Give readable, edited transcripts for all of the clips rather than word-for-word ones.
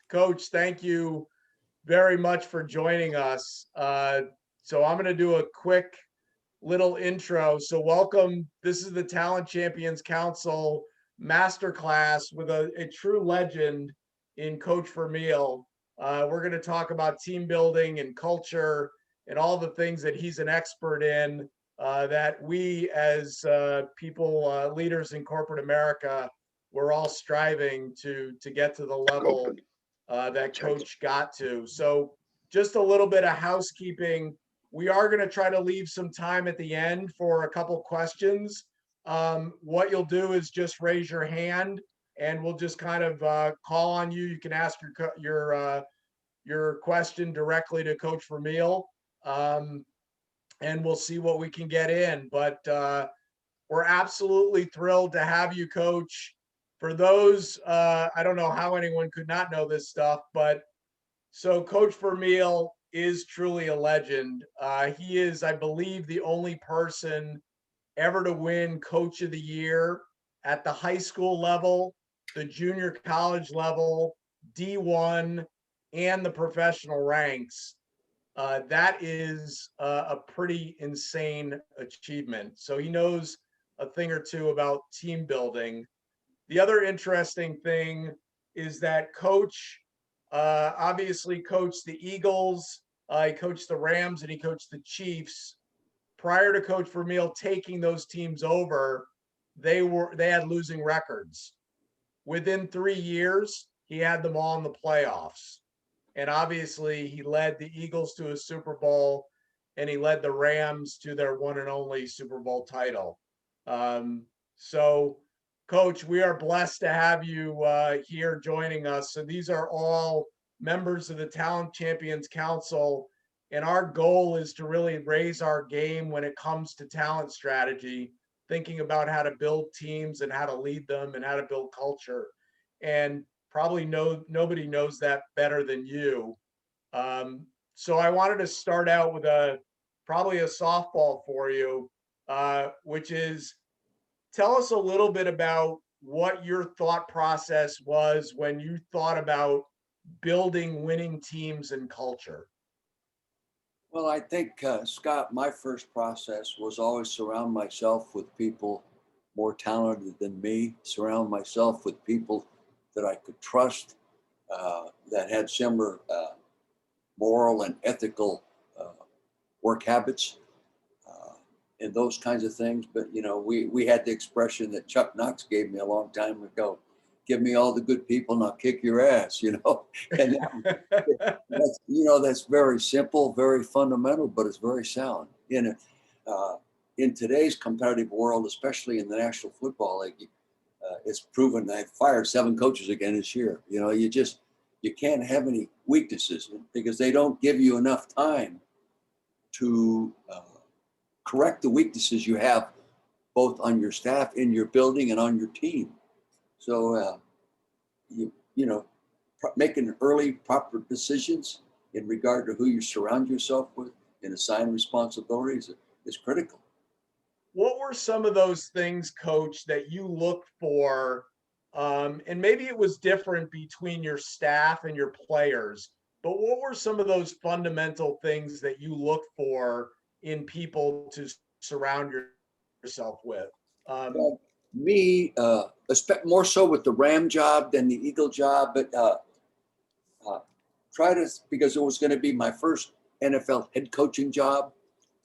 Coach, thank you very much for joining us. So I'm going to do a quick little intro. So welcome. This is the Talent Champions Council Masterclass with a true legend in Coach Vermeil. We're going to talk about team building and culture and all the things that he's an expert in that we as people, leaders in corporate America, we're all striving to get to the level that Coach got to. So just a little bit of housekeeping. We are going to try to leave some time at the end for a couple questions. What you'll do is just raise your hand, and we'll just kind of call on you. You can ask your question directly to Coach Vermeil, and we'll see what we can get in. But we're absolutely thrilled to have you, Coach. For those, I don't know how anyone could not know this stuff, but so Coach Vermeil is truly a legend. He is, I believe, the only person ever to win Coach of the Year at the high school level, the junior college level, D1, and the professional ranks. That is a pretty insane achievement. So he knows a thing or two about team building. The other interesting thing is that Coach obviously coached the Eagles, he coached the Rams, and he coached the Chiefs. Prior to Coach Vermeil taking those teams over, they had losing records. Within 3 years, he had them all in the playoffs. And obviously, he led the Eagles to a Super Bowl, and he led the Rams to their one and only Super Bowl title. So, Coach, we are blessed to have you here joining us. So these are all members of the Talent Champions Council, and our goal is to really raise our game when it comes to talent strategy, thinking about how to build teams and how to lead them and how to build culture. And probably nobody knows that better than you. So I wanted to start out with probably a softball for you, which is, tell us a little bit about what your thought process was when you thought about building winning teams and culture. Well, I think, Scott, my first process was always surround myself with people more talented than me, surround myself with people that I could trust, that had similar moral and ethical work habits, and those kinds of things. But, we had the expression that Chuck Knox gave me a long time ago: give me all the good people and I'll kick your ass, and that's very simple, very fundamental, but it's very sound. In today's competitive world, especially in the National Football League, it's proven that I fired 7 coaches again this year. You can't have any weaknesses because they don't give you enough time to correct the weaknesses you have both on your staff, in your building, and on your team. So, making early proper decisions in regard to who you surround yourself with and assign responsibilities is critical. What were some of those things, Coach, that you looked for? And maybe it was different between your staff and your players, but what were some of those fundamental things that you looked for in people to surround yourself with? Well, me, more so with the Ram job than the Eagle job, but because it was going to be my first NFL head coaching job.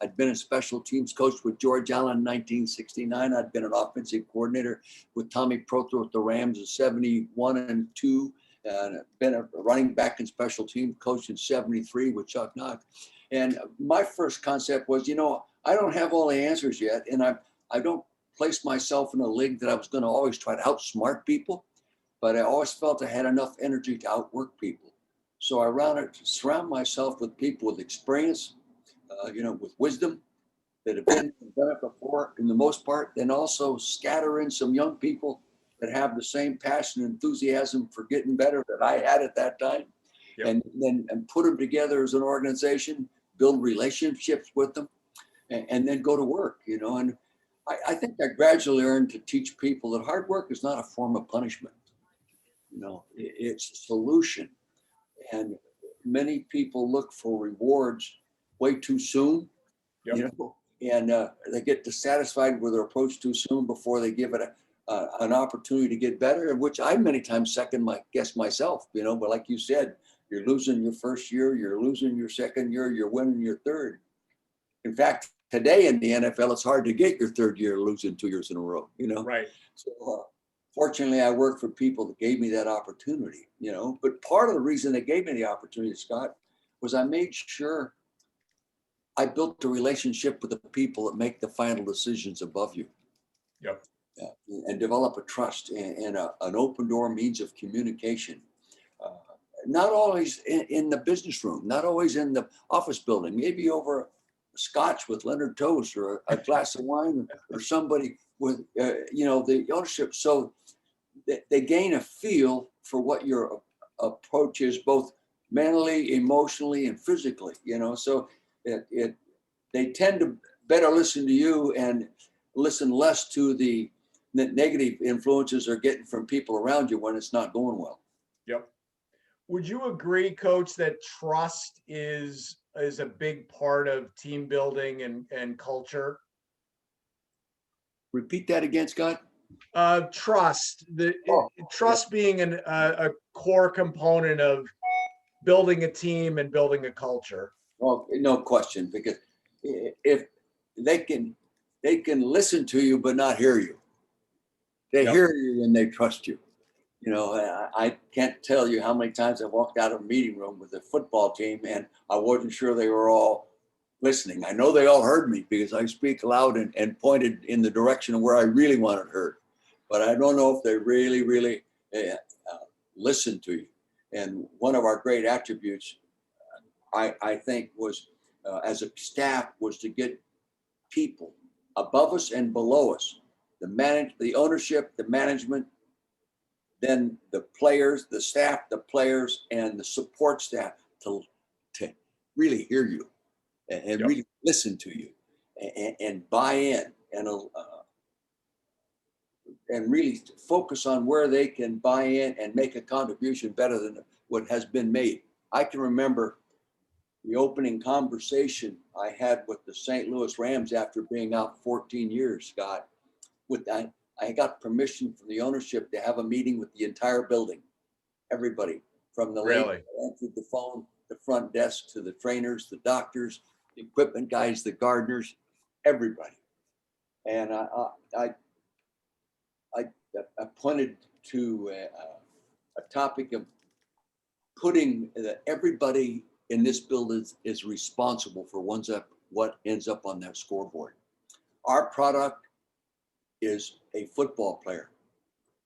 I'd been a special teams coach with George Allen in 1969. I'd been an offensive coordinator with Tommy Prothro with the Rams in 71 and 2. And I've been a running back and special team coach in 73 with Chuck Knox. And my first concept was, I don't have all the answers yet. And I don't place myself in a league that I was going to always try to outsmart people. But I always felt I had enough energy to outwork people. So I wanted to surround myself with people with experience, with wisdom, that have done it before in the most part, then also scatter in some young people that have the same passion and enthusiasm for getting better that I had at that time. Yep. And put them together as an organization, build relationships with them, and then go to work, and I think I gradually learned to teach people that hard work is not a form of punishment. It's a solution. And many people look for rewards way too soon, Yep. And they get dissatisfied with their approach too soon before they give it an opportunity to get better, which I many times second guess myself, but like you said, you're losing your first year, you're losing your second year, you're winning your third. In fact, today in the NFL, it's hard to get your third year losing 2 years in a row, Right. So fortunately, I worked for people that gave me that opportunity, but part of the reason they gave me the opportunity, Scott, was I made sure I built a relationship with the people that make the final decisions above you. Yep. And develop a trust and an open door means of communication. Not always in the business room, not always in the office building, maybe over scotch with Leonard Toast or a glass of wine or somebody with, the ownership. So they gain a feel for what your approach is, both mentally, emotionally, and physically, so they tend to better listen to you and listen less to the negative influences they're getting from people around you when it's not going well. Yep. Would you agree, Coach, that trust is a big part of team building and culture? Repeat that again, Scott. Trust. Trust being a core component of building a team and building a culture. Well, no question, because if they can listen to you but not hear you. They Yep. hear you and they trust you. I can't tell you how many times I walked out of a meeting room with a football team and I wasn't sure they were all listening. I know they all heard me because I speak loud and pointed in the direction of where I really wanted heard. But I don't know if they really, really listen to you. And one of our great attributes, I think, was as a staff was to get people above us and below us, the ownership, the management, then the players, the staff, the players, and the support staff to really hear you and Yep. really listen to you and buy in and really focus on where they can buy in and make a contribution better than what has been made. I can remember the opening conversation I had with the St. Louis Rams after being out 14 years, Scott. With that, I got permission from the ownership to have a meeting with the entire building, everybody, from the lady that answered the phone, the front desk, to the trainers, the doctors, the equipment guys, the gardeners, everybody. And I pointed to a topic of putting everybody in this building is responsible for what ends up on that scoreboard. Our product is a football player,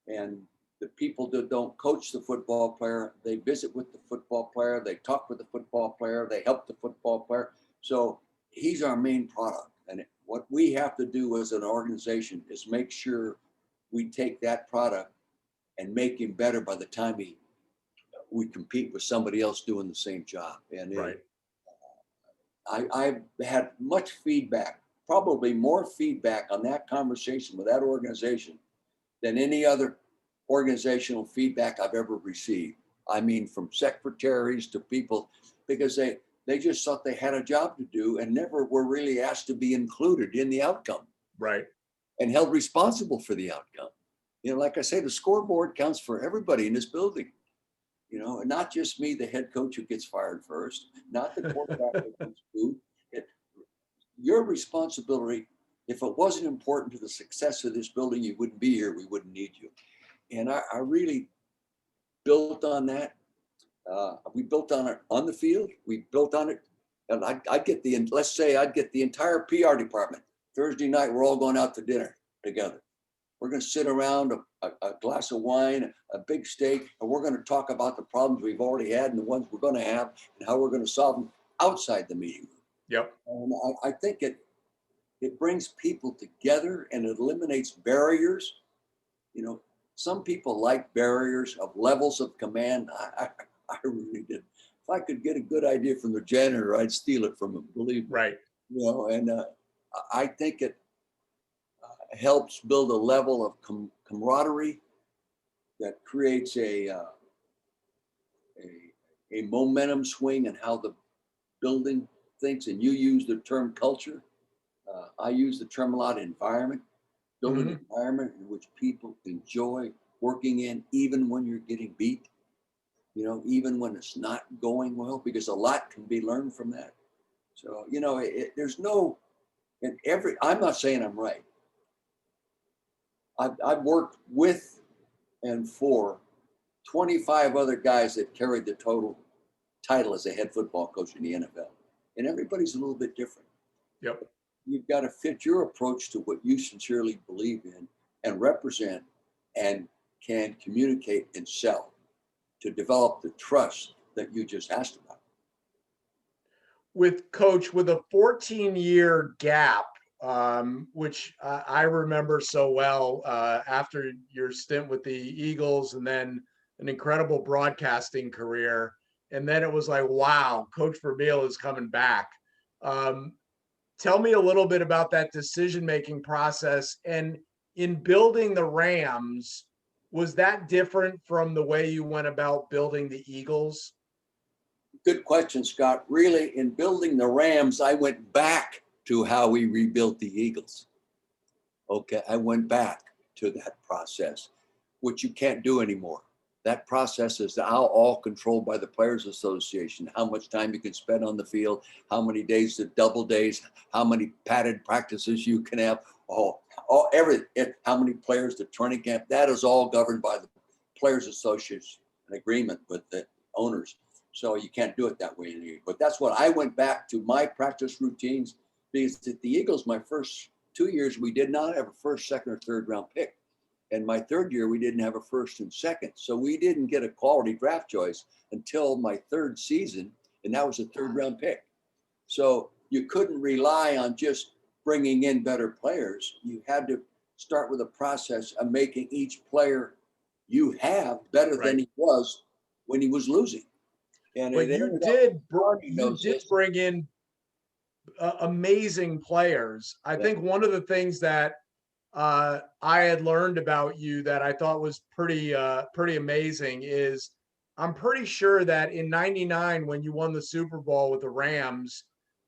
and the people that don't coach the football player, they visit with the football player, they talk with the football player, they help the football player. So he's our main product. And what we have to do as an organization is make sure we take that product and make him better by the time we compete with somebody else doing the same job. And right. I've had much feedback, probably more feedback on that conversation with that organization than any other organizational feedback I've ever received. I mean, from secretaries to people, because they just thought they had a job to do and never were really asked to be included in the outcome. Right. And held responsible for the outcome. Like I say, the scoreboard counts for everybody in this building. And not just me, the head coach who gets fired first, not the quarterback that gets booed. Your responsibility. If it wasn't important to the success of this building, you wouldn't be here. We wouldn't need you. And I really built on that. We built on it on the field. We built on it. And I'd get the entire PR department. Thursday night, we're all going out to dinner together. We're going to sit around a glass of wine, a big steak, and we're going to talk about the problems we've already had and the ones we're going to have and how we're going to solve them outside the meeting room. Yep. And I think it brings people together and it eliminates barriers. Some people like barriers of levels of command. I really did. If I could get a good idea from the janitor, I'd steal it from him, believe me. Right. And I think it helps build a level of camaraderie that creates a momentum swing in how the building thinks. And you use the term culture. I use the term a lot, environment. Build an environment in which people enjoy working in, even when you're getting beat, even when it's not going well, because a lot can be learned from that. So, there's no, I'm not saying I'm right. I've worked with and for 25 other guys that carried the total title as a head football coach in the NFL. And everybody's a little bit different. Yep. You've got to fit your approach to what you sincerely believe in and represent and can communicate and sell to develop the trust that you just asked about. With Coach, with a 14-year gap, which I remember so well after your stint with the Eagles and then an incredible broadcasting career. And then it was like, wow, Coach Vermeil is coming back. Tell me a little bit about that decision-making process. And in building the Rams, was that different from the way you went about building the Eagles? Good question, Scott. Really, in building the Rams, I went back to how we rebuilt the Eagles. Okay, I went back to that process, which you can't do anymore. That process is now all controlled by the Players Association. How much time you can spend on the field, how many days to double days, how many padded practices you can have, everything, how many players to training camp. That is all governed by the Players Association, an agreement with the owners. So you can't do it that way anymore. But that's what I went back to my practice routines, because at the Eagles, my first 2 years, we did not have a first, second, or third round pick. And my third year, we didn't have a first and second. So we didn't get a quality draft choice until my third season, and that was a third round pick. So you couldn't rely on just bringing in better players. You had to start with a process of making each player you have better than he was when he was losing. And but you did bring in amazing players. I think one of the things that I had learned about you that I thought was pretty amazing is I'm pretty sure that in '99, when you won the Super Bowl with the Rams,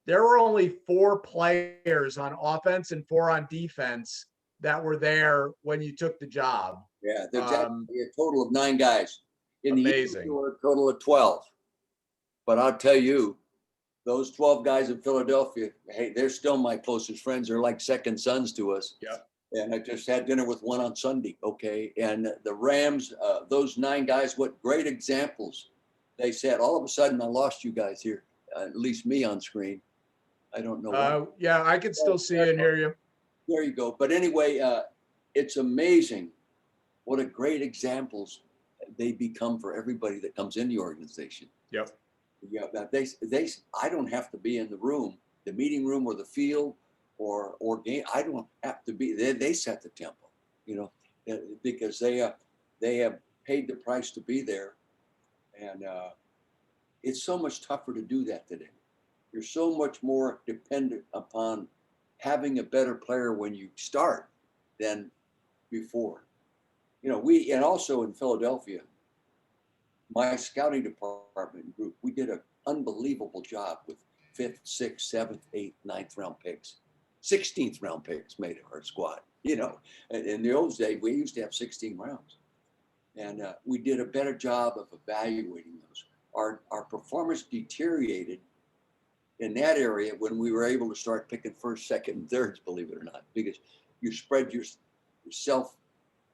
there were only 4 players on offense and 4 on defense that were there when you took the job. Yeah, there's actually a total of 9 guys. In the Eagles, there were a total of 12. But I'll tell you, those 12 guys in Philadelphia, hey, they're still my closest friends. They're like second sons to us. Yeah. And I just had dinner with one on Sunday. Okay. And the Rams, those 9 guys, what great examples. They said, all of a sudden, I lost you guys here, at least me on screen. I don't know. Yeah, I can still see and hear you. There you go. But anyway, it's amazing what a great examples they become for everybody that comes in the organization. Yep. Yeah, I don't have to be in the room, the meeting room or the field or game. I don't have to be there. They set the tempo, because they have paid the price to be there. And it's so much tougher to do that today. You're so much more dependent upon having a better player when you start than before. And also in Philadelphia, my scouting department group, we did an unbelievable job with 5th, 6th, 7th, 8th, 9th round picks. 16th round picks made our squad. In the old days, we used to have 16 rounds. And we did a better job of evaluating those. Our performance deteriorated in that area when we were able to start picking first, second, and thirds, believe it or not, because you spread yourself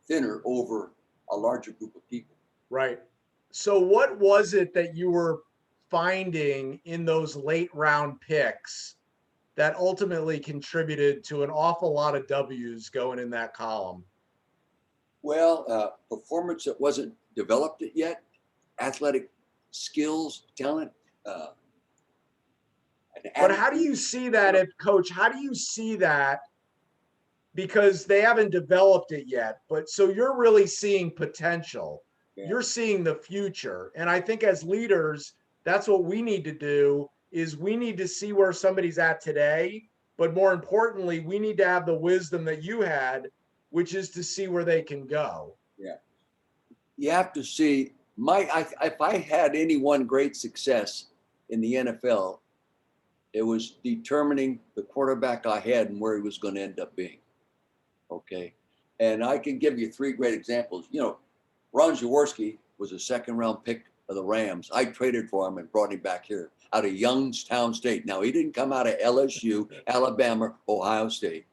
thinner over a larger group of people. Right. So what was it that you were finding in those late round picks that ultimately contributed to an awful lot of W's going in that column? Well, performance that wasn't developed yet, athletic skills, talent. But how do you see that, Coach? How do you see that? Because they haven't developed it yet, but so you're really seeing potential. Yeah. You're seeing the future. And I think as leaders, that's what we need to do is we need to see where somebody's at today. But more importantly, we need to have the wisdom that you had, which is to see where they can go. Yeah. you have to see if I had any one great success in the NFL, it was determining the quarterback I had and where he was going to end up being. Okay. And I can give you three great examples. Ron Jaworski was a second round pick of the Rams. I traded for him and brought him back here out of Youngstown State. Now, he didn't come out of LSU, Alabama, Ohio State.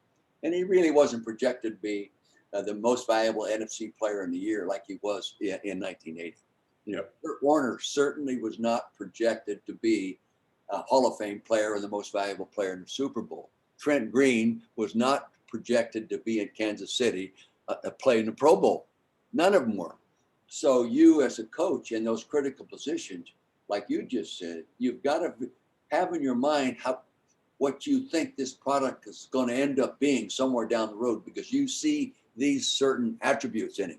And he really wasn't projected to be the most valuable NFC player in the year like he was in 1980. Yep. Kurt Warner certainly was not projected to be a Hall of Fame player and the most valuable player in the Super Bowl. Trent Green was not projected to be in Kansas City playing the Pro Bowl. None of them were. So you as a coach in those critical positions, like you just said, you've got to have in your mind what you think this product is going to end up being somewhere down the road, because you see these certain attributes in him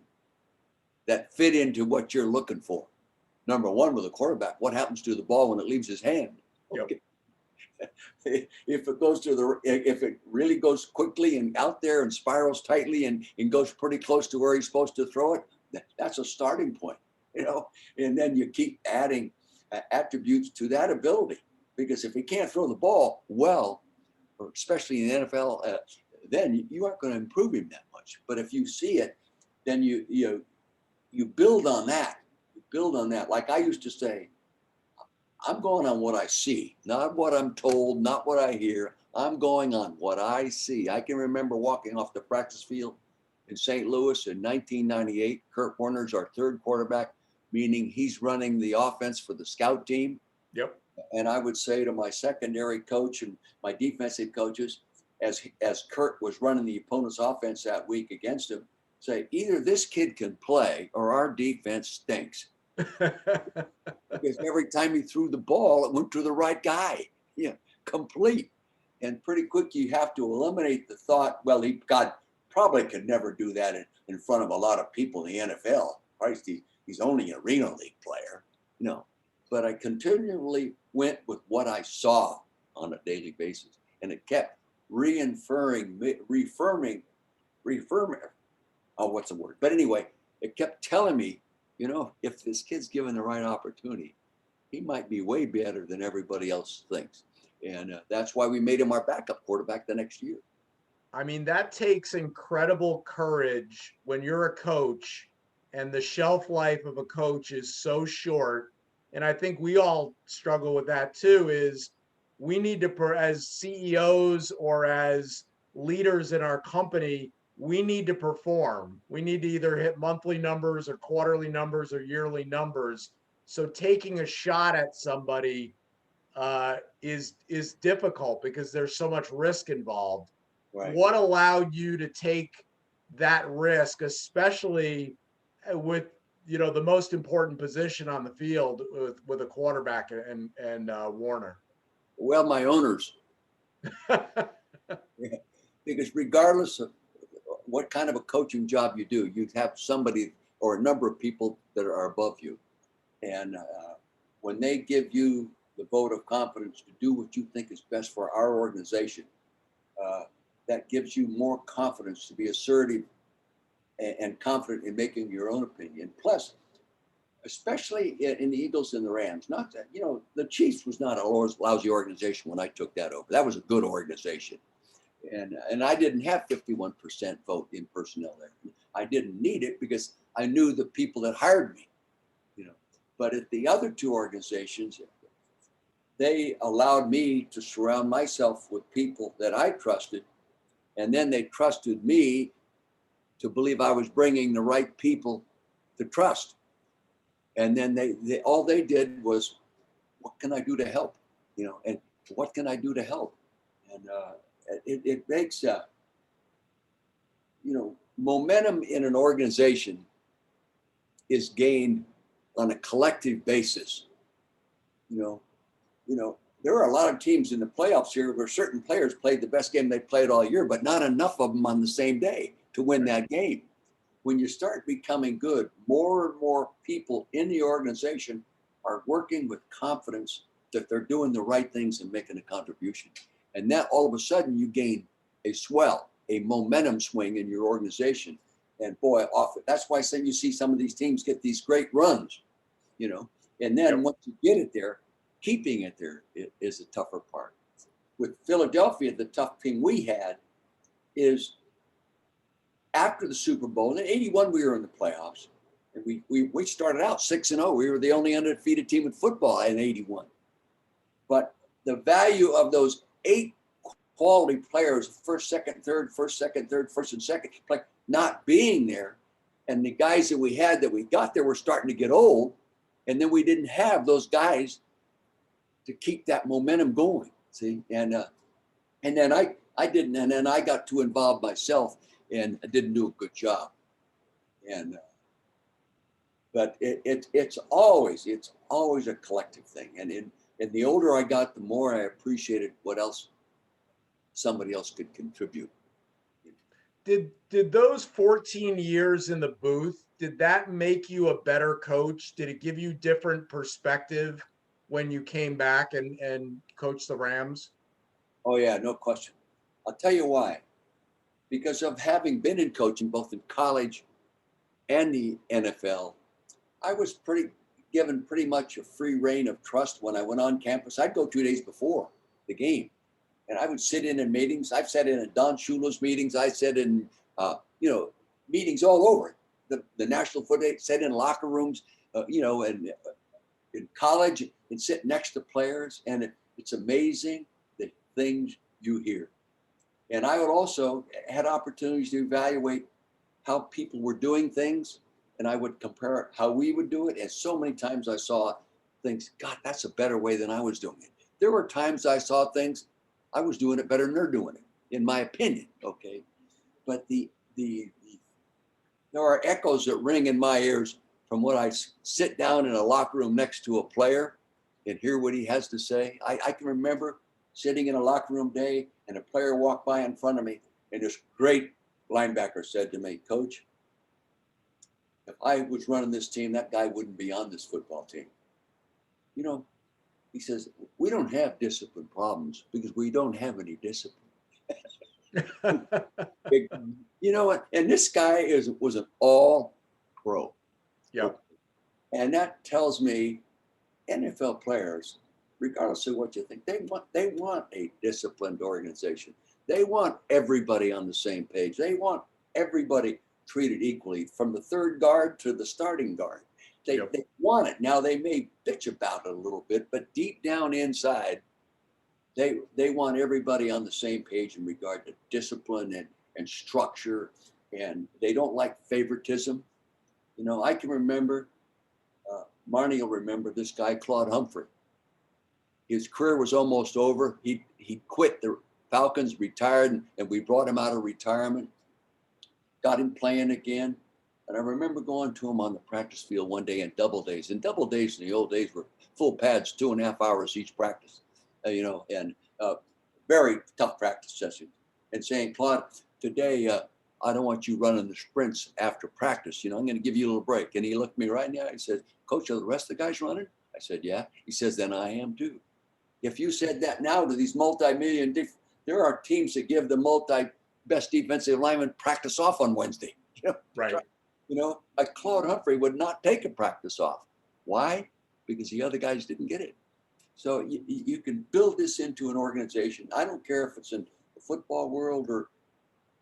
that fit into what you're looking for. Number one, with a quarterback, what happens to the ball when it leaves his hand? Okay. Yep. If it really goes quickly and out there and spirals tightly and goes pretty close to where he's supposed to throw it, that's a starting point, and then you keep adding attributes to that ability, because if he can't throw the ball well, or especially in the NFL, then you aren't going to improve him that much. But if you see it, then you build on that. You build on that. Like I used to say, I'm going on what I see, not what I'm told, not what I hear. I'm going on what I see. I can remember walking off the practice field in St. Louis in 1998. Kurt Warner's our third quarterback, meaning he's running the offense for the scout team. Yep. And I would say to my secondary coach and my defensive coaches, as Kurt was running the opponent's offense that week against him, say, either this kid can play or our defense stinks. Because every time he threw the ball, it went to the right guy. Complete. And pretty quick, you have to eliminate the thought, well, God probably could never do that in front of a lot of people in the NFL. Christ, he's only an Arena League player. No. But I continually went with what I saw on a daily basis. And it kept reaffirming, what's the word? But anyway, it kept telling me, if this kid's given the right opportunity, he might be way better than everybody else thinks. And that's why we made him our backup quarterback the next year. I mean, that takes incredible courage when you're a coach and the shelf life of a coach is so short. And I think we all struggle with that too, is we need to, as CEOs or as leaders in our company, we need to perform. We need to either hit monthly numbers or quarterly numbers or yearly numbers. So taking a shot at somebody is difficult because there's so much risk involved. Right. What allowed you to take that risk, especially with the most important position on the field with a quarterback and Warner? Well, my owners, because regardless of what kind of a coaching job you do, you have somebody or a number of people that are above you, and when they give you the vote of confidence to do what you think is best for our organization, that gives you more confidence to be assertive and confident in making your own opinion. Plus, especially in the Eagles and the Rams, not that, the Chiefs was not a lousy organization when I took that over. That was a good organization. And I didn't have 51% vote in personnel there. I didn't need it because I knew the people that hired me, But at the other two organizations, they allowed me to surround myself with people that I trusted. And then they trusted me to believe I was bringing the right people to trust. And then they all they did was, what can I do to help? And what can I do to help? And it makes, momentum in an organization is gained on a collective basis. There are a lot of teams in the playoffs here where certain players played the best game they played all year, but not enough of them on the same day to win that game. When you start becoming good, more and more people in the organization are working with confidence that they're doing the right things and making a contribution. And that all of a sudden you gain a momentum swing in your organization. And boy, that's why you see some of these teams get these great runs, and then once you get it there, keeping it there is the tougher part. With Philadelphia, the tough thing we had is after the Super Bowl, in '81 we were in the playoffs, and we started out 6-0. We were the only undefeated team in football in '81. But the value of those 8 quality players, first, second, third, first and second, like not being there, and the guys that we had that we got there were starting to get old, and then we didn't have those guys to keep that momentum going. See, and then I didn't, and then I got too involved myself, and I didn't do a good job. And but it's always a collective thing, and the older I got, the more I appreciated what else somebody else could contribute. Did those 14 years in the booth, did that make you a better coach? Did it give you different perspective when you came back and coached the Rams? Oh yeah, no question. I'll tell you why. Because of having been in coaching both in college and the NFL, I was given pretty much a free reign of trust when I went on campus. I'd go 2 days before the game, and I would sit in meetings. I've sat in Don Shula's meetings. I sat in, meetings all over the National Football League. Sat in locker rooms, and in college, and sit next to players. And it's amazing the things you hear. And I would also had opportunities to evaluate how people were doing things, and I would compare how we would do it. And so many times I saw things, God, that's a better way than I was doing it. There were times I saw things, I was doing it better than they're doing it, in my opinion. Okay. But there are echoes that ring in my ears from what I sit down in a locker room next to a player and hear what he has to say. I can remember sitting in a locker room day and a player walked by in front of me, and this great linebacker said to me, Coach, if I was running this team, that guy wouldn't be on this football team. He says, we don't have discipline problems because we don't have any discipline. You know what? And this guy was an all pro. Yeah. And that tells me NFL players, regardless of what you think, they want a disciplined organization. They want everybody on the same page. They want everybody treated equally, from the third guard to the starting guard. They want it. Now, they may bitch about it a little bit, but deep down inside, they want everybody on the same page in regard to discipline and structure, and they don't like favoritism. I can remember, Marnie will remember this guy, Claude Humphrey. His career was almost over. He quit the Falcons, retired, and we brought him out of retirement, got him playing again. And I remember going to him on the practice field one day in double days. And double days in the old days were full pads, 2.5 hours each practice, and very tough practice sessions. And saying, Claude, today I don't want you running the sprints after practice. I'm going to give you a little break. And he looked me right in the eye and said, Coach, are the rest of the guys running? I said, yeah. He says, then I am too. If you said that now to these multi-million, there are teams that give the multi-best defensive linemen practice off on Wednesday. Right. Like Claude Humphrey would not take a practice off. Why? Because the other guys didn't get it. So you can build this into an organization. I don't care if it's in the football world or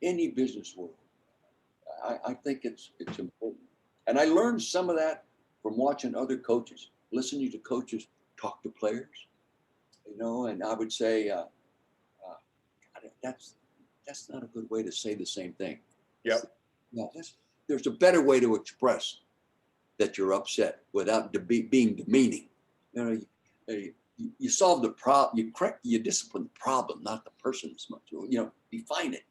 any business world. I think it's important. And I learned some of that from watching other coaches, listening to coaches talk to players, and I would say that's not a good way to say the same thing. Yep. No, there's a better way to express that you're upset without being demeaning. You solve the problem, you discipline the problem, not the person as much. Define it.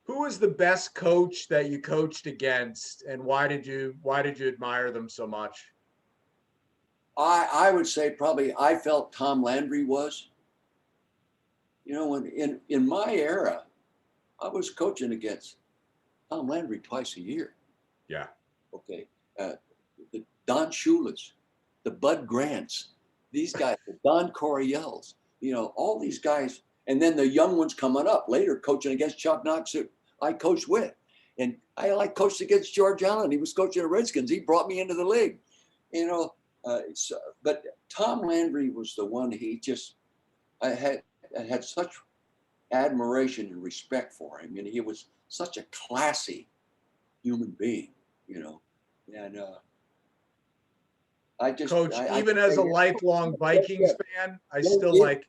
Who was the best coach that you coached against, and why did you admire them so much? I would say probably I felt Tom Landry was. When in my era, I was coaching against Tom Landry twice a year. Yeah. Okay. The Don Shula's, the Bud Grants, these guys, the Don Coryells, all these guys, and then the young ones coming up later, coaching against Chuck Knox, who I coached with. And I like coached against George Allen. He was coaching the Redskins. He brought me into the league, you know. But Tom Landry was the one. I had such admiration and respect for him, and he was such a classy human being, you know. And Coach, even as a lifelong Vikings fan, I still like.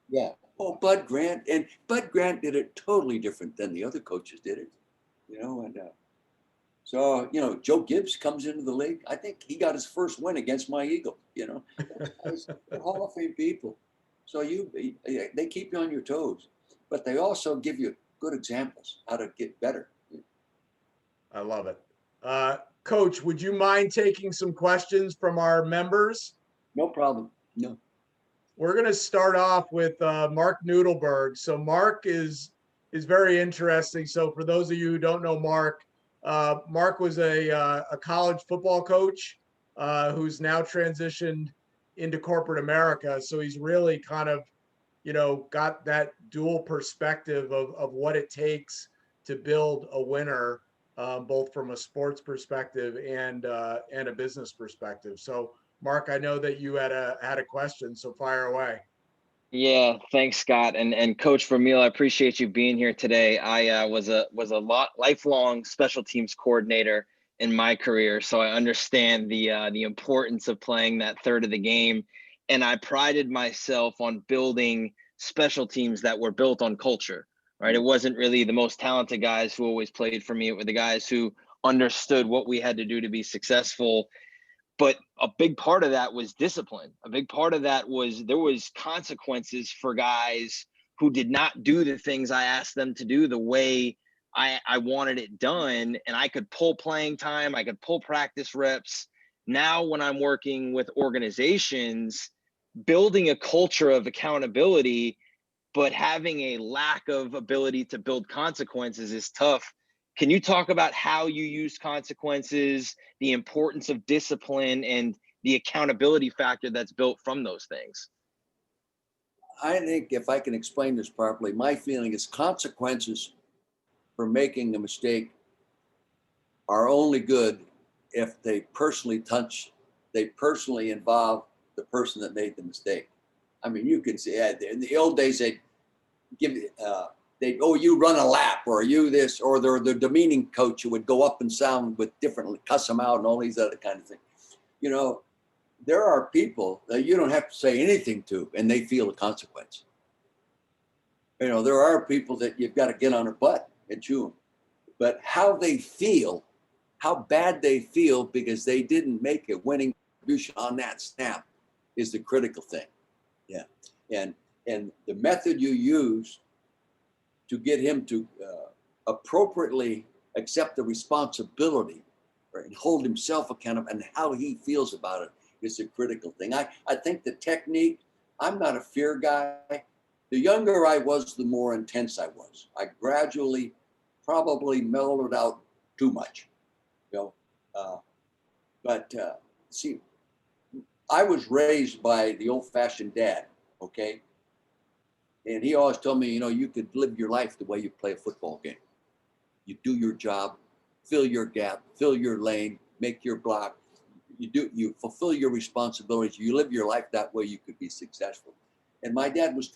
Yeah. Oh, Bud Grant, and Bud Grant did it totally different than the other coaches did it, you know. And so, you know, Joe Gibbs comes into the league. I think he got his first win against my Eagles. You know, they're Hall of Fame people. So they keep you on your toes, but they also give you good examples how to get better. I love it. Coach, would you mind taking some questions from our members? No problem. No. We're going to start off with Mark Noodleberg. So Mark is very interesting. So for those of you who don't know Mark, Mark was a college football coach who's now transitioned into corporate America. So he's really kind of, you know, got that dual perspective of what it takes to build a winner, both from a sports perspective and a business perspective. So Mark, I know that you had a question, so fire away. Yeah, thanks, Scott, and Coach Vermeil. I appreciate you being here today. I was a lifelong special teams coordinator in my career, so I understand the importance of playing that third of the game, and I prided myself on building special teams that were built on culture. Right, it wasn't really the most talented guys who always played for me. It were the guys who understood what we had to do to be successful. But a big part of that was discipline. A big part of that was there was consequences for guys who did not do the things I asked them to do the way I wanted it done. And I could pull playing time, I could pull practice reps. Now, when I'm working with organizations, building a culture of accountability, but having a lack of ability to build consequences is tough. Can you talk about how you use consequences, the importance of discipline, and the accountability factor that's built from those things? I think if I can explain this properly, my feeling is consequences for making a mistake are only good if they personally involve the person that made the mistake. I mean, you can see in the old days, they'd you run a lap, or you this, or the demeaning coach who would go up and sound with differently, cuss them out and all these other kind of things. You know, there are people that you don't have to say anything to and they feel the consequence. You know, there are people that you've got to get on their butt and chew them. But how they feel, how bad they feel because they didn't make a winning contribution on that snap is the critical thing. Yeah. And the method you use to get him to appropriately accept the responsibility, right, and hold himself accountable, and how he feels about it is a critical thing. I think the technique, I'm not a fear guy. The younger I was, the more intense I was. I gradually probably mellowed out too much, you know. See, I was raised by the old-fashioned dad, okay? And he always told me, you know, you could live your life the way you play a football game. You do your job, fill your gap, fill your lane, make your block. You fulfill your responsibilities. You live your life that way, you could be successful. And my dad was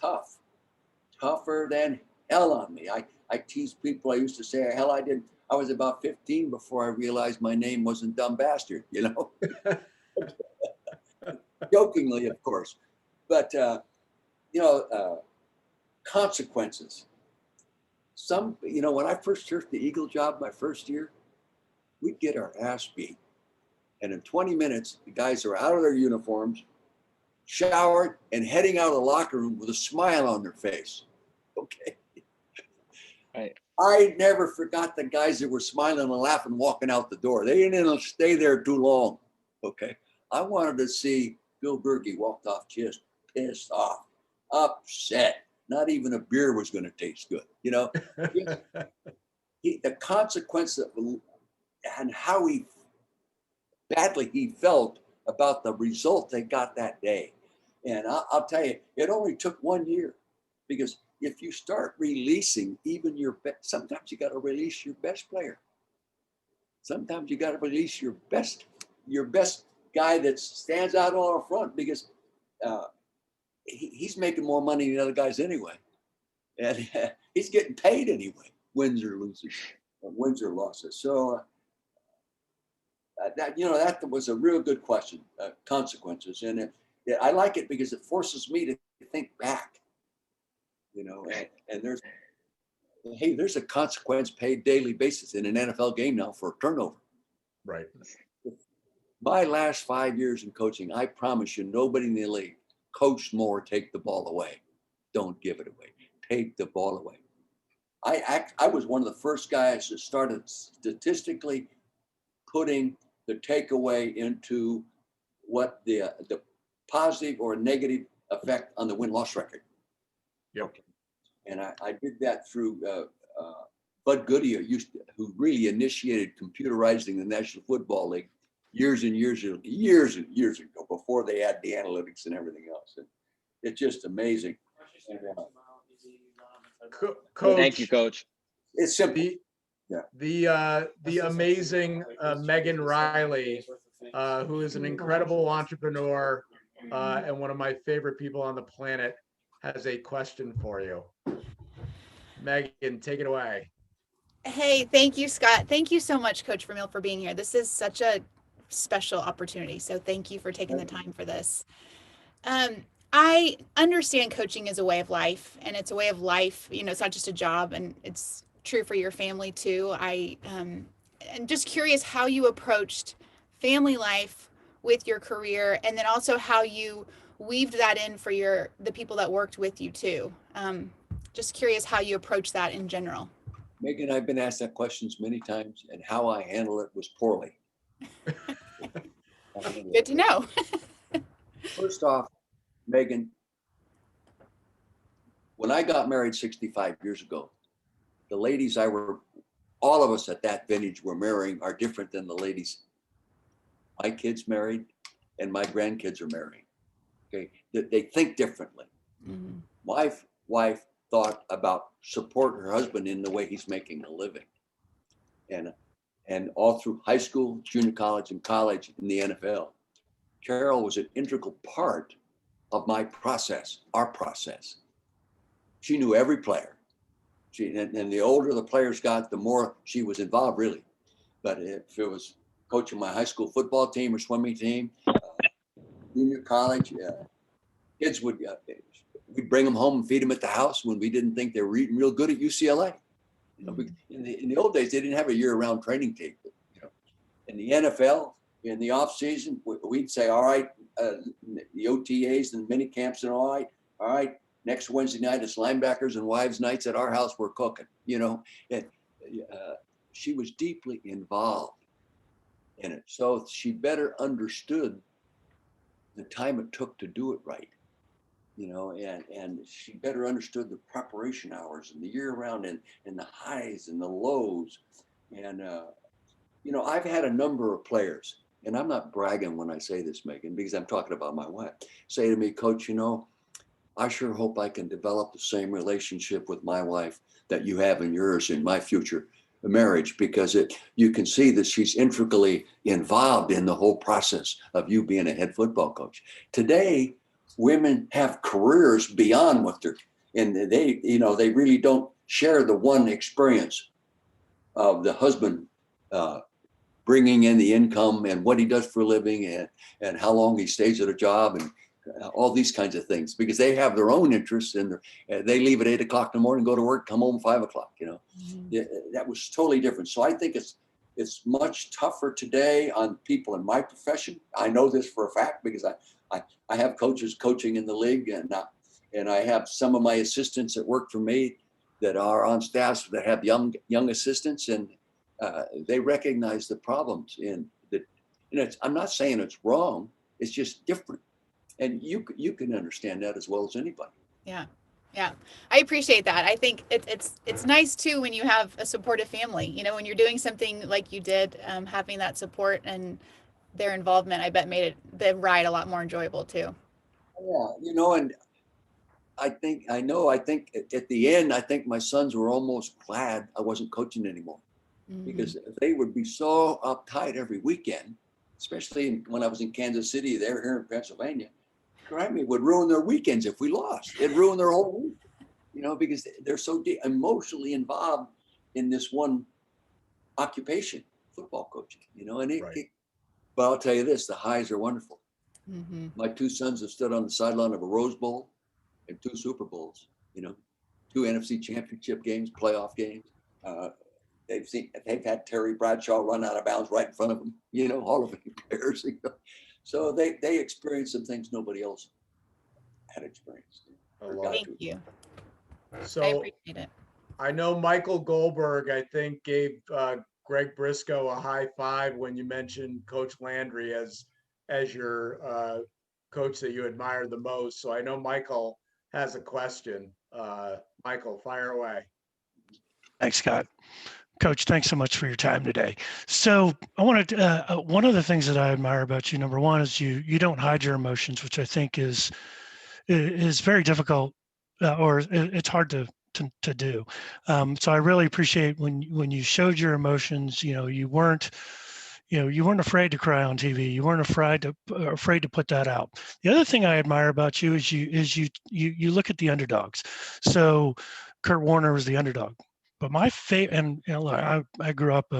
tougher than hell on me. I teased people. I used to say, hell, I was about 15 before I realized my name wasn't Dumb Bastard, you know? Jokingly, of course. But, consequences. When I first took the Eagle job my first year, we'd get our ass beat. And in 20 minutes, the guys are out of their uniforms, showered, and heading out of the locker room with a smile on their face. Okay. Right. I never forgot the guys that were smiling and laughing walking out the door. They didn't stay there too long. Okay. I wanted to see Bill Berkey walked off just pissed off, upset. Not even a beer was going to taste good. You know, the consequence of, and how badly he felt about the result they got that day. And I'll tell you, it only took 1 year, because if you start releasing even your best, sometimes you got to release your best player. Sometimes you got to release your best guy that stands out on the front, because he's making more money than the other guys anyway, and he's getting paid anyway, wins or loses, wins or losses. So that was a real good question. Consequences, and I like it because it forces me to think back. And there's a consequence paid daily basis in an NFL game now for a turnover. Right. My last 5 years in coaching, I promise you, nobody in the league coached more. Take the ball away. Don't give it away. Take the ball away. I was one of the first guys that started statistically putting the takeaway into what the positive or negative effect on the win-loss record. Yep. Okay. And I did that through Bud Goodyear, who really initiated computerizing the National Football League years and years ago, before they had the analytics and everything else. And it's just amazing. Coach, Thank you, Coach. It's simple. The amazing Megan Riley, who is an incredible entrepreneur and one of my favorite people on the planet, has a question for you. Megan, take it away. Hey, thank you, Scott. Thank you so much, Coach Vermeil, for being here. This is such a special opportunity. So thank you for taking the time for this. I understand coaching is a way of life, and it's a way of life. It's not just a job, and it's true for your family too. I'm just curious how you approached family life with your career, and then also how you weaved that in for the people that worked with you too. Just curious how you approach that in general. Megan, I've been asked that questions many times, and how I handle it was poorly. Good to know. First off, Megan, when I got married 65 years ago, the ladies all of us at that vintage were marrying are different than the ladies my kids married and my grandkids are marrying. Okay, they think differently. Mm-hmm. My wife thought about support her husband in the way he's making a living, and all through high school, junior college, and college in the NFL, Carol was an integral part of my process, our process. She knew every player. And the older the players got, the more she was involved, really. But if it was coaching my high school football team or swimming team, junior college, kids we'd bring them home and feed them at the house when we didn't think they were eating real good at UCLA. In the old days, they didn't have a year-round training team. In the NFL, in the off season, we'd say, all right, the OTAs and mini camps and all right, next Wednesday night, it's linebackers and wives nights at our house, we're cooking, and she was deeply involved in it. So she better understood the time it took to do it right, and she better understood the preparation hours and the year round and the highs and the lows. And, I've had a number of players, and I'm not bragging when I say this, Megan, because I'm talking about my wife, say to me, Coach, I sure hope I can develop the same relationship with my wife that you have in yours in my future marriage, because you can see that she's intricately involved in the whole process of you being a head football coach. Today, women have careers beyond what and they really don't share the one experience of the husband bringing in the income and what he does for a living and how long he stays at a job and all these kinds of things, because they have their own interests and they leave at 8 o'clock in the morning, go to work, come home 5 o'clock. That was totally different. So I think it's much tougher today on people in my profession. I know this for a fact because I have coaches coaching in the league, and I have some of my assistants that work for me that are on staffs that have young assistants, and they recognize the problems in that. I'm not saying it's wrong. It's just different. And you can understand that as well as anybody. Yeah. I appreciate that. I think it's nice too when you have a supportive family, when you're doing something like you did, having that support and their involvement, I bet made the ride a lot more enjoyable too. Yeah. And I think at the end, I think my sons were almost glad I wasn't coaching anymore, because they would be so uptight every weekend, especially when I was in Kansas City, they're here in Pennsylvania. Grammy would ruin their weekends if we lost. It'd ruin their whole week, because they're so emotionally involved in this one occupation, football coaching, but I'll tell you this, the highs are wonderful. My two sons have stood on the sideline of a Rose Bowl and 2 Super Bowls, 2 NFC championship games, playoff games. They've had Terry Bradshaw run out of bounds right in front of them, Hall of Fame players. So they experienced some things nobody else had experienced. Thank you. So I appreciate it. I know Michael Goldberg, I think, gave Greg Briscoe a high five when you mentioned Coach Landry as your coach that you admire the most. So I know Michael has a question. Michael, fire away. Thanks, Scott. Coach, thanks so much for your time today. So I wanted one of the things that I admire about you, number one, is you don't hide your emotions, which I think is very difficult, or it's hard to do. So I really appreciate when you showed your emotions. You weren't afraid to cry on TV. You weren't afraid to put that out. The other thing I admire about you is you look at the underdogs. So Kurt Warner was the underdog. But my favorite, and I grew up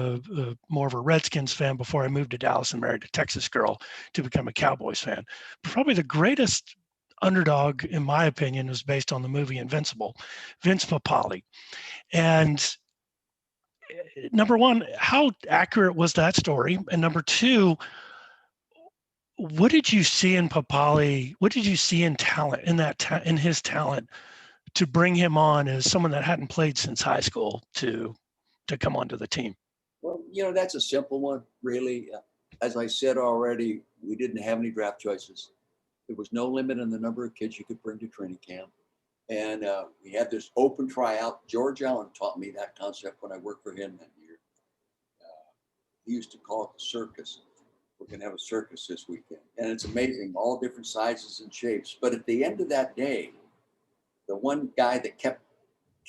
more of a Redskins fan before I moved to Dallas and married a Texas girl to become a Cowboys fan. But probably the greatest underdog, in my opinion, was based on the movie Invincible, Vince Papale. And number one, how accurate was that story? And number two, what did you see in Papale? What did you see in talent, in his talent, to bring him on as someone that hadn't played since high school to come onto the team? Well, that's a simple one, really. As I said already, we didn't have any draft choices. There was no limit on the number of kids you could bring to training camp. And we had this open tryout. George Allen taught me that concept when I worked for him that year. He used to call it the circus. We're going to have a circus this weekend. And it's amazing, all different sizes and shapes. But at the end of that day, the one guy that kept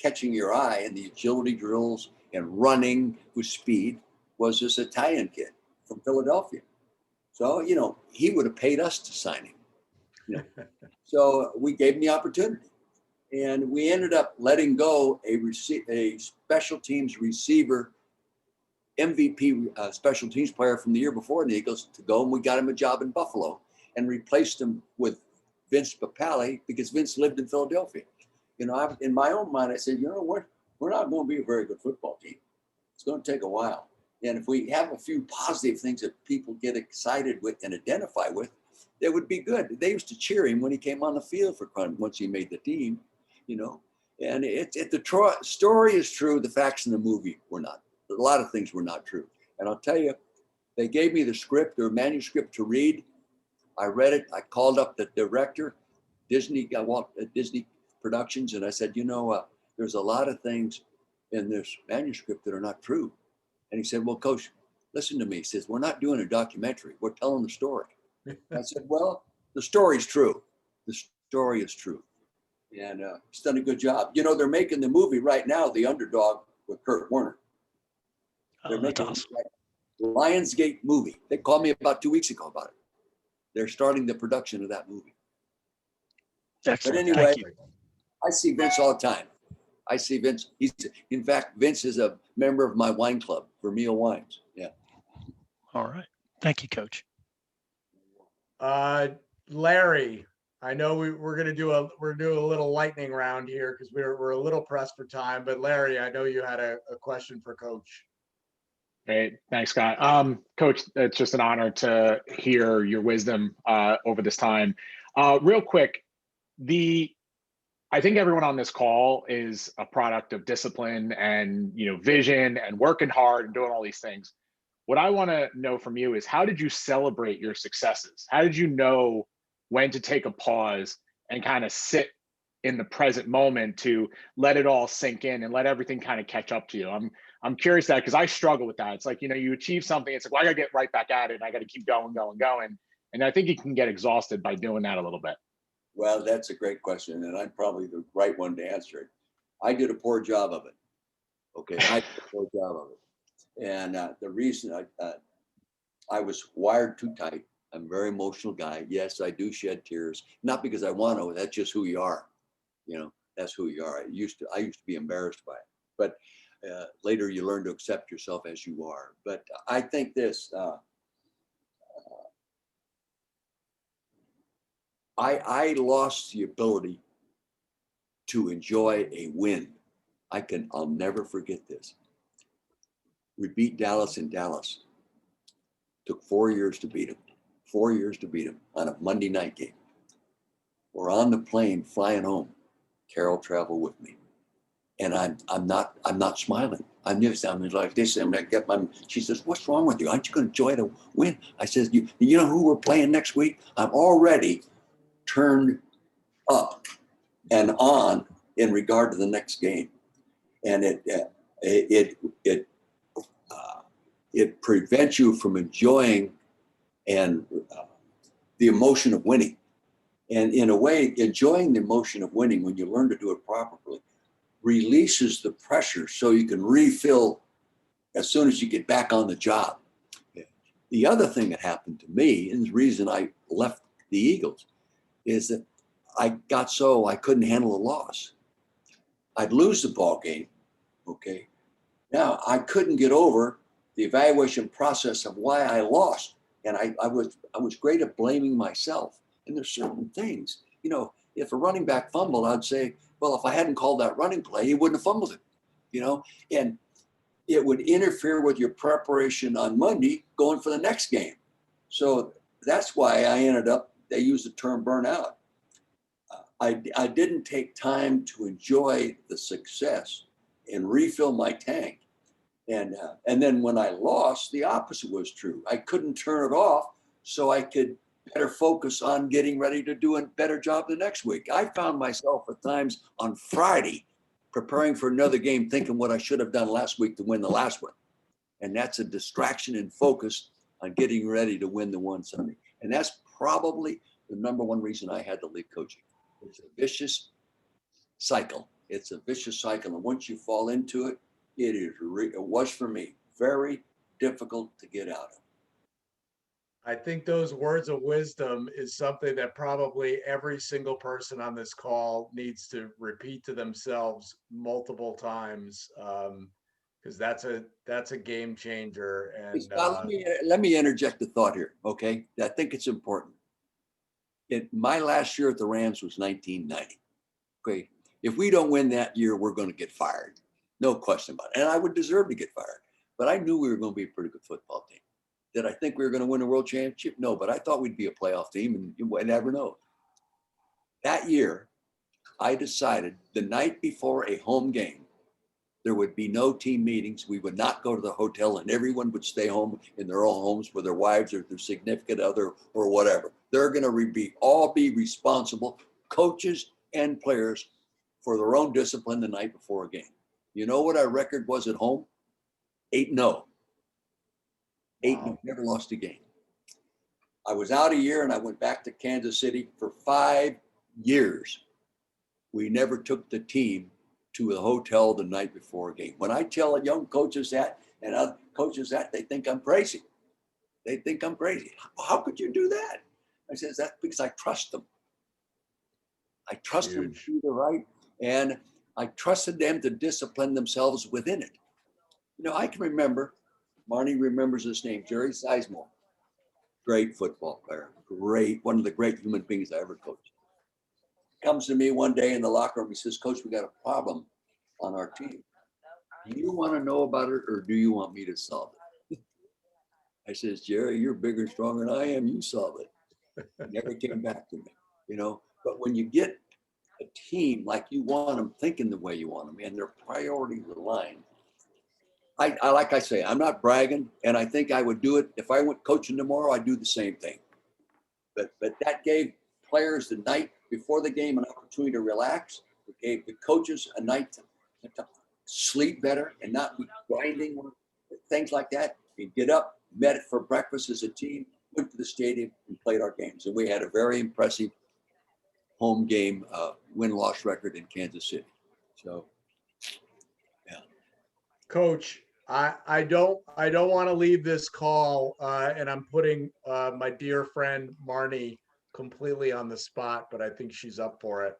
catching your eye in the agility drills and running with speed was this Italian kid from Philadelphia. So, he would have paid us to sign him. So we gave him the opportunity. And we ended up letting go a special teams receiver, MVP special teams player from the year before in the Eagles to go. And we got him a job in Buffalo and replaced him with Vince Papale because Vince lived in Philadelphia. In my own mind, I said, we're not going to be a very good football team. It's going to take a while. And if we have a few positive things that people get excited with and identify with, that would be good. They used to cheer him when he came on the field once he made the team, And the story is true. The facts in the movie were not. A lot of things were not true. And I'll tell you, they gave me the script or manuscript to read. I read it. I called up the director, Disney Productions, and I said, there's a lot of things in this manuscript that are not true. And he said, well, Coach, listen to me. He says, we're not doing a documentary. We're telling the story. I said, well, the story's true. The story is true. And he's done a good job. They're making the movie right now, The Underdog, with Kurt Warner. They're making awesome. the Lionsgate movie. They called me about 2 weeks ago about it. They're starting the production of that movie. Excellent. But anyway, Thank you. I see Vince all the time. I see Vince. In fact, Vince is a member of my wine club, Vermeil Wines. Yeah. All right. Thank you, Coach. Larry, I know we're going to do a little lightning round here because we're a little pressed for time. But Larry, I know you had a question for Coach. Great. Thanks, Scott. Coach, it's just an honor to hear your wisdom over this time. Real quick, I think everyone on this call is a product of discipline and vision and working hard and doing all these things. What I want to know from you is, how did you celebrate your successes? How did you know when to take a pause and kind of sit in the present moment to let it all sink in and let everything kind of catch up to you? I'm curious that, because I struggle with that. It's like, you achieve something, it's like, well, I gotta get right back at it and I gotta keep going. And I think you can get exhausted by doing that a little bit. Well, that's a great question, and I'm probably the right one to answer it. I did a poor job of it. Okay, I did a poor job of it, and the reason I was wired too tight. I'm a very emotional guy. Yes, I do shed tears, not because I want to. That's just who you are. You know, that's who you are. I used to be embarrassed by it, but later you learn to accept yourself as you are. But I think this. I lost the ability to enjoy a win. I'll never forget this. We beat Dallas in Dallas. Took 4 years to beat them. 4 years to beat them on a Monday night game. We're on the plane flying home. Carol traveled with me, and I'm not smiling. I'm like this. I'm gonna get my. She says, "What's wrong with you? Aren't you going to enjoy the win?" I says, "You know who we're playing next week? I'm already turned up and on in regard to the next game, and it prevents you from enjoying and the emotion of winning. And in a way, enjoying the emotion of winning, when you learn to do it properly, releases the pressure so you can refill as soon as you get back on the job. The other thing that happened to me, and the reason I left the Eagles, is that I couldn't handle a loss. I'd lose the ball game, okay? Now, I couldn't get over the evaluation process of why I lost. And I was great at blaming myself. And there's certain things, you know, if a running back fumbled, I'd say, well, if I hadn't called that running play, he wouldn't have fumbled it, you know? And it would interfere with your preparation on Monday going for the next game. So that's why I ended up, they use the term burnout. I didn't take time to enjoy the success and refill my tank. And then when I lost, the opposite was true. I couldn't turn it off so I could better focus on getting ready to do a better job the next week. I found myself at times on Friday preparing for another game, thinking what I should have done last week to win the last one. And that's a distraction and focus on getting ready to win the one Sunday. And that's probably the number one reason I had to leave coaching. It's a vicious cycle. It's a vicious cycle. And once you fall into it, it was for me very difficult to get out of. I think those words of wisdom is something that probably every single person on this call needs to repeat to themselves multiple times, because that's a game changer. And let me interject a thought here, okay? I think it's important. My last year at the Rams was 1990. Okay, if we don't win that year, we're going to get fired, no question about it. And I would deserve to get fired, but I knew we were going to be a pretty good football team. Did I think we were going to win a world championship? No, but I thought we'd be a playoff team, and you never know. That year, I decided the night before a home game, there would be no team meetings. We would not go to the hotel, and everyone would stay home in their own homes with their wives or their significant other or whatever. They're going to all be responsible, coaches and players, for their own discipline the night before a game. You know what our record was at home? 8-0. 8-0, never lost a game. I was out a year and I went back to Kansas City for 5 years. We never took the team to a hotel the night before a game. When I tell young coaches that and other coaches that, they think I'm crazy. They think I'm crazy. How could you do that? I said, that's because I trust them. I trust them to do the right, and I trusted them to discipline themselves within it. You know, I can remember, Marnie remembers his name, Jerry Sizemore. Great football player, one of the great human beings I ever coached. Comes to me one day in the locker room, he says, Coach, we got a problem on our team. Do you want to know about it, or do you want me to solve it? I says, Jerry, you're bigger and stronger than I am. You solve it. He never came back to me, you know. But when you get a team like you want them, thinking the way you want them, and their priorities aligned, I like I say, I'm not bragging, and I think I would do it if I went coaching tomorrow. I'd do the same thing. But that gave players the night before the game an opportunity to relax. It gave the coaches a night to sleep better and not be grinding, things like that. We get up, met for breakfast as a team, went to the stadium and played our games. And we had a very impressive home game win-loss record in Kansas City. So, yeah. Coach, I don't want to leave this call, and I'm putting my dear friend Marnie completely on the spot, but I think she's up for it.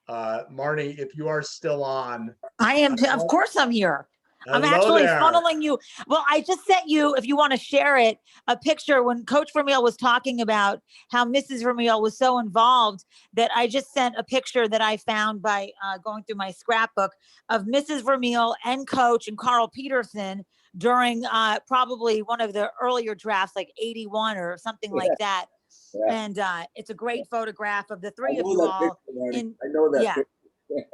Marnie, if you are still on, I am, of course I'm here. I'm hello actually there. funneling you. Well, I just sent you, if you want to share it, a picture when Coach Vermeil was talking about how Mrs. Vermeil was so involved, that I just sent a picture that I found by going through my scrapbook of Mrs. Vermeil and Coach and Carl Peterson during probably one of the earlier drafts, like 81 or something like that. Yeah. And it's a great photograph of the I three of know you that all. picture, Marty. In, I know that yeah. picture.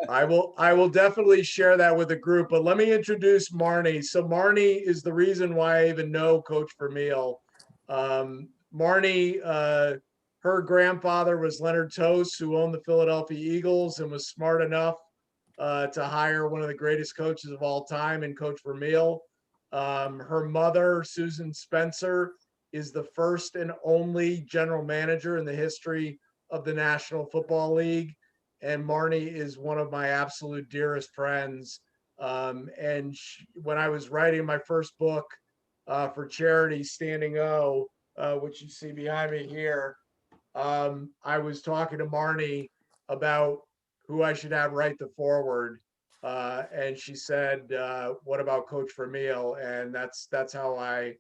I will definitely share that with the group, but let me introduce Marnie. So Marnie is the reason why I even know Coach Vermeil. Marnie, her grandfather was Leonard Tost, who owned the Philadelphia Eagles and was smart enough to hire one of the greatest coaches of all time in Coach Vermeil. Her mother, Susan Spencer, is the first and only general manager in the history of the National Football League. And Marnie is one of my absolute dearest friends. And when I was writing my first book for charity, Standing O, which you see behind me here, I was talking to Marnie about who I should have write the foreword. And she said, what about Coach Vermeil? And that's how I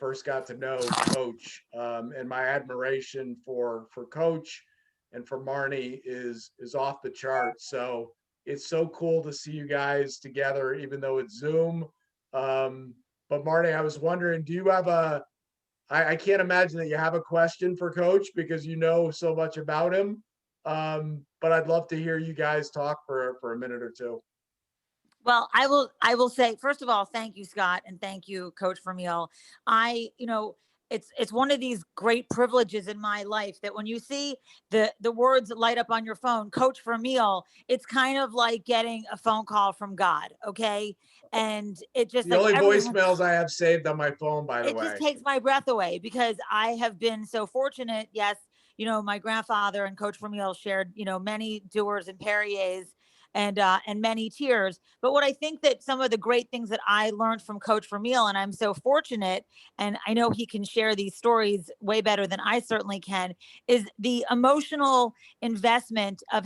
first got to know Coach. And my admiration for Coach and for Marnie is off the chart. So it's so cool to see you guys together, even though it's Zoom. But Marnie, I was wondering, do you have I can't imagine that you have a question for Coach because you know so much about him. But I'd love to hear you guys talk for a minute or two. Well, I will say, first of all, thank you, Scott, and thank you, Coach Vermeil. It's one of these great privileges in my life that when you see the words that light up on your phone, Coach Vermeil, it's kind of like getting a phone call from God. Okay. And it just The like only everyone, voicemails I have saved on my phone, by the it way. just takes my breath away because I have been so fortunate. Yes. My grandfather and Coach Vermeil shared, many Dewars and Perriers and many tears. But what I think that some of the great things that I learned from Coach Vermeil, and I'm so fortunate, and I know he can share these stories way better than I certainly can, is the emotional investment of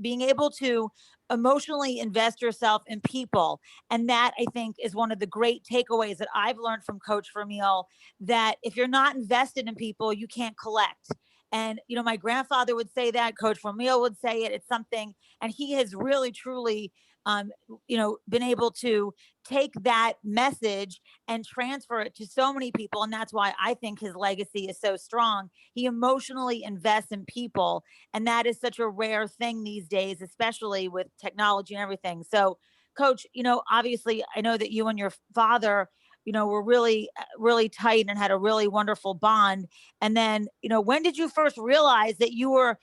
being able to emotionally invest yourself in people. And that I think is one of the great takeaways that I've learned from Coach Vermeil, that if you're not invested in people, you can't collect. And, my grandfather would say that, Coach Vermeil would say it. It's something, and he has really, truly, been able to take that message and transfer it to so many people. And that's why I think his legacy is so strong. He emotionally invests in people. And that is such a rare thing these days, especially with technology and everything. So, Coach, obviously, I know that you and your father, were really, really tight and had a really wonderful bond. And then, when did you first realize that your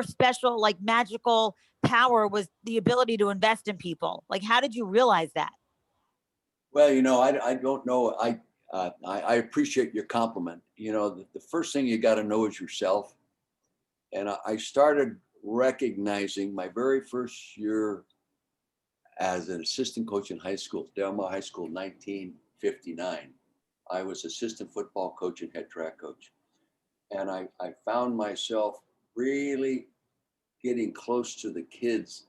special, like magical power was the ability to invest in people? Like, how did you realize that? Well, I don't know. I appreciate your compliment. The first thing you got to know is yourself. And I started recognizing my very first year as an assistant coach in high school, Delmar High School, 1959. I was assistant football coach and head track coach. And I found myself really getting close to the kids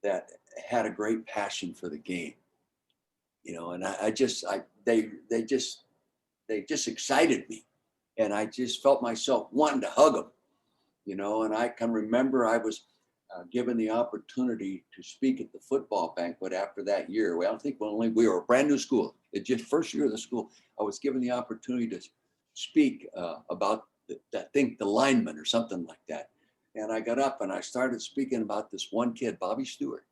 that had a great passion for the game. And they just excited me. And I just felt myself wanting to hug them, and I can remember I was given the opportunity to speak at the football banquet after that year. Well, I think we were a brand new school. It's just first year of the school. I was given the opportunity to speak about the lineman or something like that. And I got up and I started speaking about this one kid, Bobby Stewart.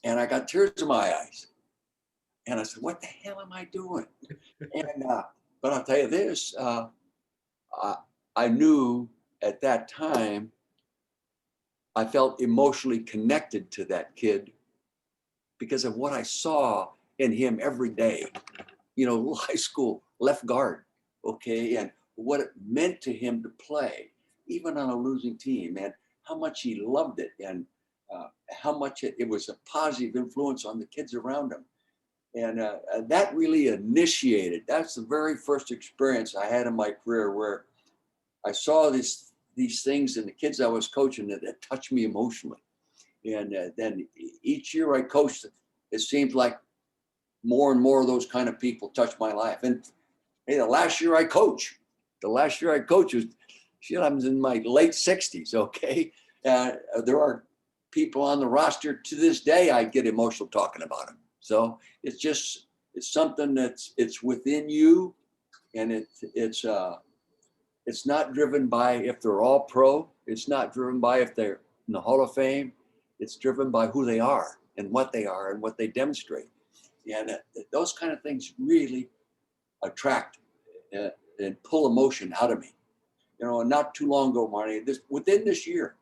And I got tears in my eyes. And I said, what the hell am I doing? And but I'll tell you this, I knew at that time, I felt emotionally connected to that kid because of what I saw in him every day. High school left guard, okay, and what it meant to him to play, even on a losing team. And much he loved it, and how much it was a positive influence on the kids around him. And that really initiated, that's the very first experience I had in my career where I saw these things in the kids I was coaching that touched me emotionally. And then each year I coached, it seemed like more and more of those kind of people touched my life. And hey, the last year I coached was, shit, I was in my late 60s, okay? There are people on the roster to this day, I get emotional talking about them. So it's something it's within you, and it's not driven by if they're all pro. It's not driven by if they're in the Hall of Fame. It's driven by who they are and what they demonstrate. And those kind of things really attract and pull emotion out of me. You know, and not too long ago, Marty, within this year,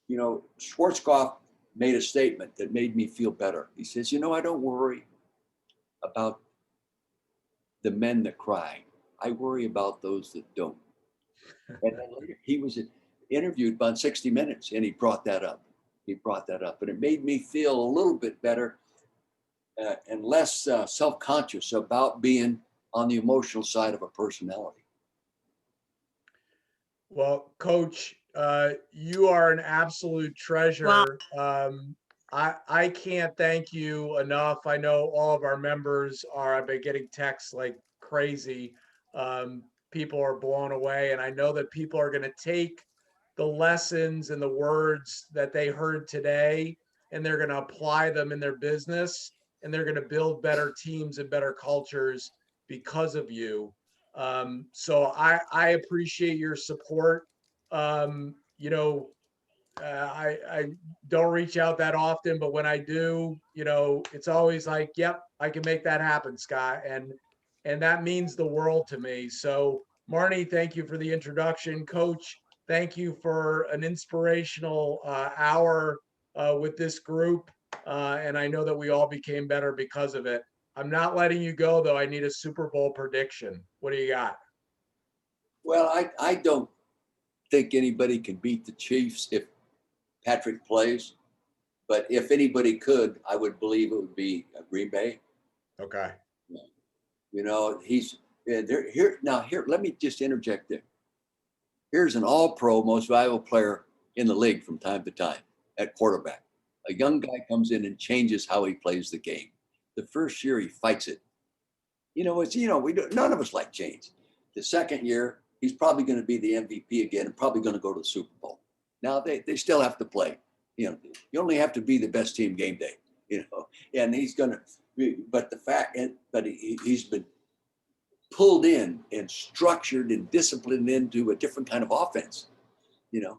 you know, Schwarzkopf made a statement that made me feel better. He says, you know, I don't worry about the men that cry. I worry about those that don't. And then later, he was interviewed on 60 Minutes, and he brought that up. And it made me feel a little bit better and less self-conscious about being on the emotional side of a personality. Well, Coach, you are an absolute treasure. I can't thank you enough. I know all of our members are, I've been getting texts like crazy. People are blown away. And I know that people are going to take the lessons and the words that they heard today, and they're going to apply them in their business, and they're going to build better teams and better cultures because of you. So I appreciate your support. You know, I don't reach out that often, but when I do, you know, it's always like, yep, I can make that happen, Scott. And that means the world to me. So Marnie, thank you for the introduction. Coach, thank you for an inspirational hour with this group. And I know that we all became better because of it. I'm not letting you go, though. I need a Super Bowl prediction. What do you got? Well, I don't think anybody can beat the Chiefs if Patrick plays, but if anybody could, I would believe it would be Green Bay. Okay. You know, he's there here now. Here, let me just interject there. Here's an all-pro, most valuable player in the league from time to time at quarterback. A young guy comes in and changes how he plays the game. The first year he fights it. You know, none of us like change. The second year, he's probably going to be the MVP again and probably going to go to the Super Bowl. Now they still have to play. You know, you only have to be the best team game day. You know, and he's going to. But he's been pulled in and structured and disciplined into a different kind of offense. You know,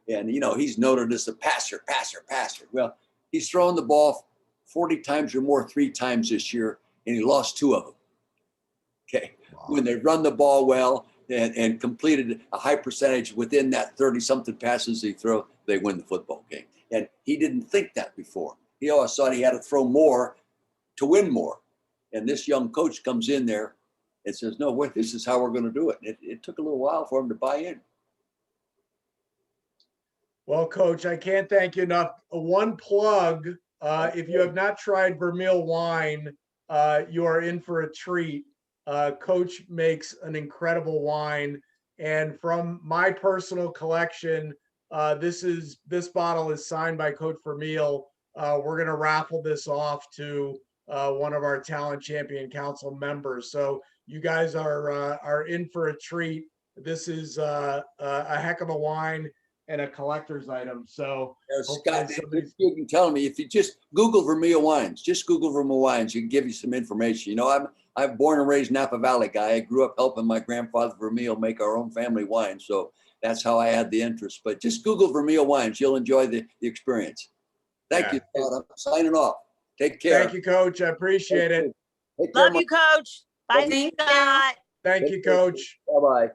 and you know he's noted as a passer. Well, he's thrown the ball 40 times or more 3 times this year, and he lost 2 of them. Okay, wow. When they run the ball well and completed a high percentage within that 30-something passes they throw, they win the football game. And he didn't think that before. He always thought he had to throw more to win more. And this young coach comes in there and says, no, wait, this is how we're going to do it. And it took a little while for him to buy in. Well, Coach, I can't thank you enough. One plug, if you have not tried Vermeil wine, you are in for a treat. Coach makes an incredible wine. And from my personal collection, this bottle is signed by Coach Vermeil. We're going to raffle this off to one of our Talent Champion Council members. So you guys are in for a treat. This is a heck of a wine and a collector's item. So Scott, you can tell me if you just Google Vermeil wines, you can give you some information. You know, I'm born and raised Napa Valley guy. I grew up helping my grandfather Vermeil make our own family wine. So that's how I had the interest. But just Google Vermeil wines. You'll enjoy the experience. Thank you, Scott. I'm signing off. Take care. Thank you, Coach. I appreciate it. Take care, Love you, Coach. Bye, Scott. Thank you, Coach. Bye-bye.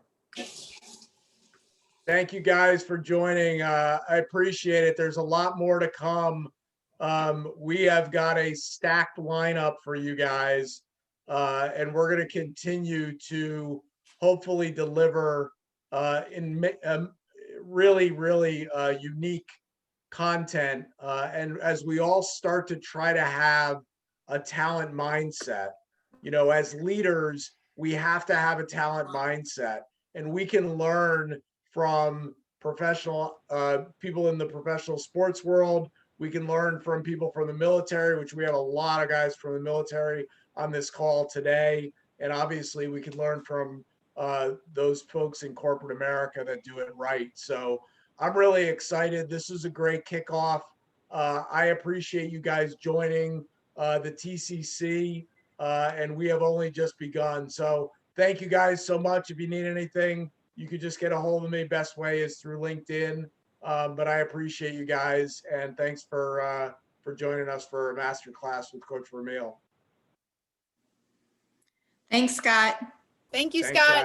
Thank you guys for joining. I appreciate it. There's a lot more to come. We have got a stacked lineup for you guys, and we're going to continue to hopefully deliver really, really unique content. And as we all start to try to have a talent mindset, as leaders, we have to have a talent mindset, and we can learn from professional people in the professional sports world. We can learn from people from the military, which we have a lot of guys from the military on this call today. And obviously we can learn from those folks in corporate America that do it right. So I'm really excited. This is a great kickoff. I appreciate you guys joining the TCC, and we have only just begun. So thank you guys so much. If you need anything, you could just get a hold of me. Best way is through LinkedIn. But I appreciate you guys, and thanks for joining us for a masterclass with Coach Vermeil. Thanks, Scott. Thank you, Thanks, Scott. guys.